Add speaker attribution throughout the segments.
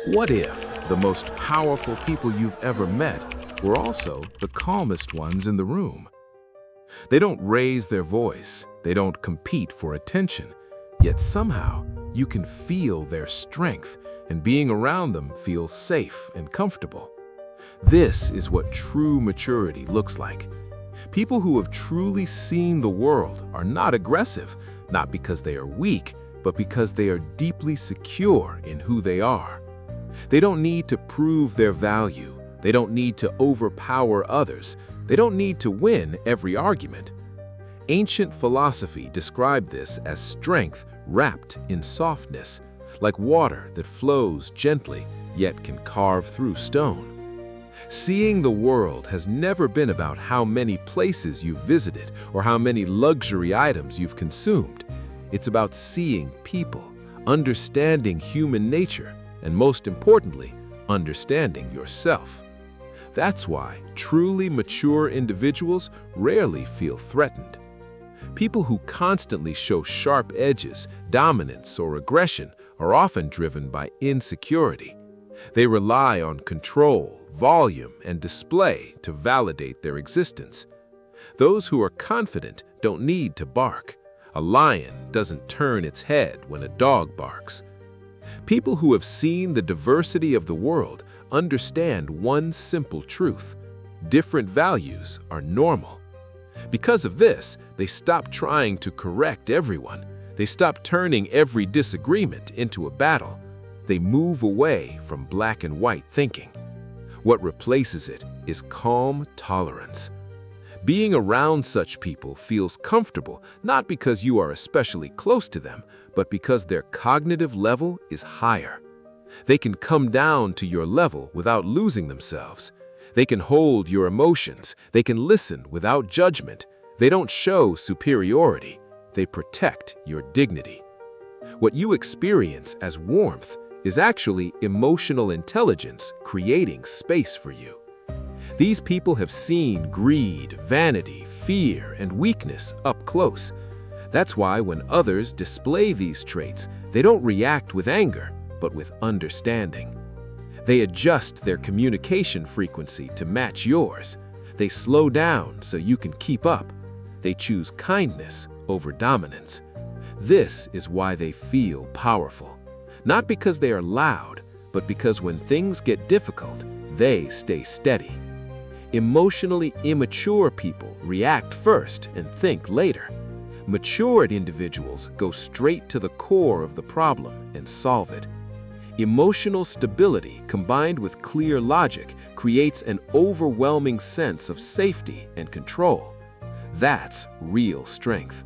Speaker 1: What if the most powerful people you've ever met were also the calmest ones in the room? They don't raise their voice, they don't compete for attention, yet somehow you can feel their strength, and being around them feels safe and comfortable. This is what true maturity looks like. People who have truly seen the world are not aggressive, not because they are weak, but because they are deeply secure in who they are. They don't need to prove their value. They don't need to overpower others. They don't need to win every argument. Ancient philosophy described this as strength wrapped in softness, like water that flows gently yet can carve through stone. Seeing the world has never been about how many places you've visited or how many luxury items you've consumed. It's about seeing people, understanding human nature, and most importantly, understanding yourself. That's why truly mature individuals rarely feel threatened. People who constantly show sharp edges, dominance, or aggression are often driven by insecurity. They rely on control, volume, and display to validate their existence. Those who are confident don't need to bark. A lion doesn't turn its head when a dog barks. People who have seen the diversity of the world understand one simple truth: different values are normal. Because of this, they stop trying to correct everyone. They stop turning every disagreement into a battle. They move away from black and white thinking. What replaces it is calm tolerance. Being around such people feels comfortable, not because you are especially close to them, but because their cognitive level is higher. They can come down to your level without losing themselves. They can hold your emotions. They can listen without judgment. They don't show superiority. They protect your dignity. What you experience as warmth is actually emotional intelligence creating space for you. These people have seen greed, vanity, fear, and weakness up close. That's why when others display these traits, they don't react with anger, but with understanding. They adjust their communication frequency to match yours. They slow down so you can keep up. They choose kindness over dominance. This is why they feel powerful. Not because they are loud, but because when things get difficult, they stay steady. Emotionally immature people react first and think later. Matured individuals go straight to the core of the problem and solve it. Emotional stability combined with clear logic creates an overwhelming sense of safety and control. That's real strength.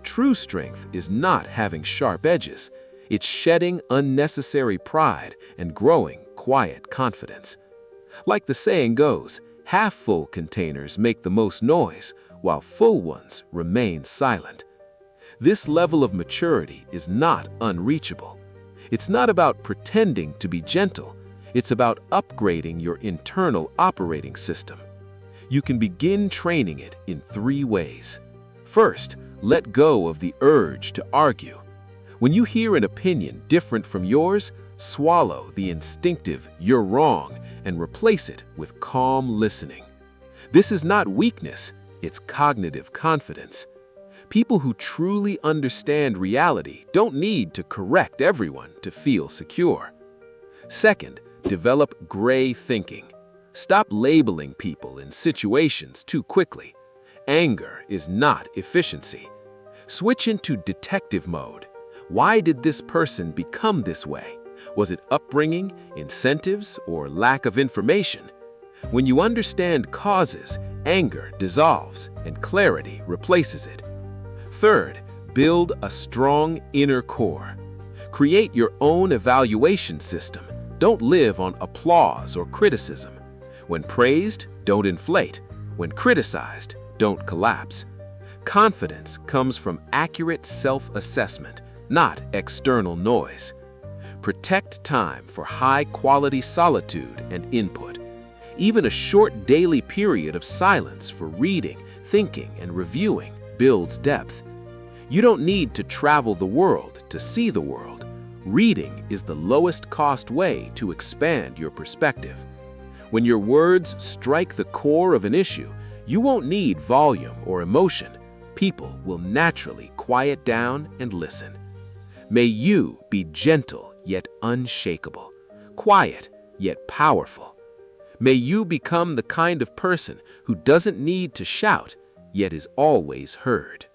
Speaker 1: True strength is not having sharp edges. It's shedding unnecessary pride and growing quiet confidence. Like the saying goes, half-full containers make the most noise, while full ones remain silent. This level of maturity is not unreachable. It's not about pretending to be gentle. It's about upgrading your internal operating system. You can begin training it in 3 ways. First, let go of the urge to argue. When you hear an opinion different from yours, swallow the instinctive "you're wrong" and replace it with calm listening. This is not weakness, it's cognitive confidence. People who truly understand reality don't need to correct everyone to feel secure. Second, develop gray thinking. Stop labeling people in situations too quickly. Anger is not efficiency. Switch into detective mode. Why did this person become this way? Was it upbringing, incentives, or lack of information? When you understand causes, anger dissolves and clarity replaces it. Third, build a strong inner core. Create your own evaluation system. Don't live on applause or criticism. When praised, don't inflate. When criticized, don't collapse. Confidence comes from accurate self-assessment, not external noise. Protect time for high-quality solitude and input. Even a short daily period of silence for reading, thinking, and reviewing builds depth. You don't need to travel the world to see the world.
Speaker 2: Reading is the lowest cost way to expand your perspective. When your words strike the core of an issue, you won't need volume or emotion. People will naturally quiet down and listen. May you be gentle yet unshakable, quiet yet powerful. May you become the kind of person who doesn't need to shout, yet is always heard.